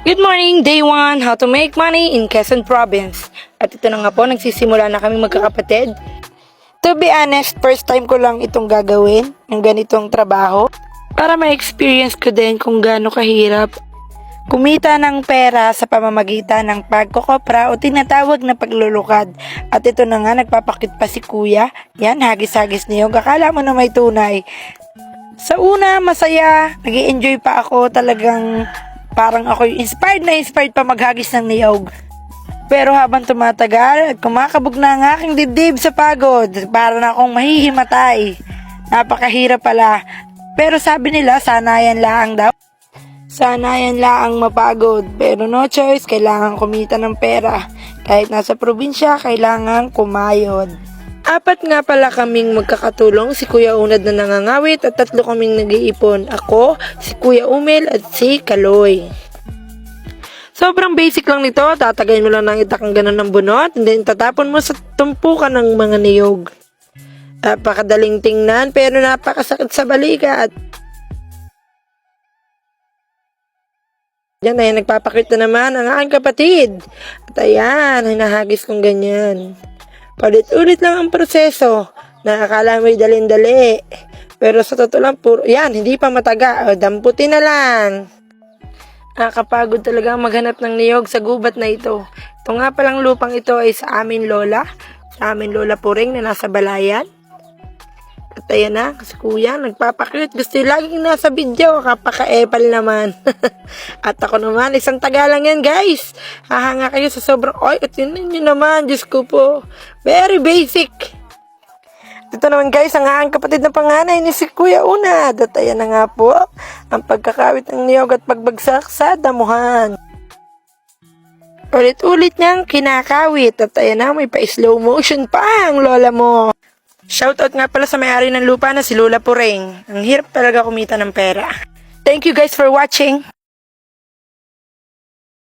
Good morning, day 1, how to make money in Quezon Province. At ito na nga po, nagsisimula na kami magkakapatid. To be honest, first time ko lang itong gagawin, yung ganitong trabaho. Para ma-experience ko din kung gaano kahirap kumita ng pera sa pamamagitan ng pagkokopra o tinatawag na paglulukad. At ito na nga, nagpapakit pa si kuya. Yan, hagis-hagis niyog. Akala mo na may tunay. Sa una, masaya. Nag-i-enjoy pa ako. Talagang parang ako inspired pa maghagis ng niyog. Pero habang tumatagal, kumakabog na ang aking dibdib sa pagod. Para na akong mahihimatay. Napakahirap pala. Pero sabi nila, sanayan lang daw. Sanayan lang mapagod. Pero no choice, kailangan kumita ng pera. Kahit nasa probinsya, kailangan kumayod. 4 nga pala kaming magkakatulong, si Kuya Unad na nangangawit at 3 kaming nag-iipon. Ako, si Kuya Umel at si Kaloy. Sobrang basic lang nito, tatagayin mo lang ng itakang ganun ng bunot, and then tatapon mo sa tumpukan ng mga niyog. Napakadaling tingnan pero napakasakit sa balikat. Yan ay nagpapakita naman ang aking kapatid. At ayan, hinahagis kong ganyan. Palit-ulit lang ang proseso. Nakakala mo'y dalin-dali. Pero sa totoo lang, yan, hindi pa mataga. O, damputin na lang. Nakakapagod talaga maghanap ng niyog sa gubat na ito. Ito nga palang lupang ito ay sa amin lola. Sa amin lola Puring na nasa Balayan. At ayan na, kasi kuya, nagpapakute. Gusto yung laging nasa video, kapaka-epal naman. At ako naman, isang tagalang yan, guys. Hahanga kayo sa sobrang, oy, at yun nyo naman, Diyos ko po. Very basic. Ito naman, guys, ang aking kapatid na panganay ni si Kuya Unad. At ayan na nga po, ang pagkakawit ng niyog at pagbagsak sa damuhan. Ulit-ulit niyang kinakawit. At ayan na, may pa-slow motion pa ang lola mo. Shoutout nga pala sa may-ari ng lupa na si Lola Puring. Ang hirap talaga kumita ng pera. Thank you guys for watching.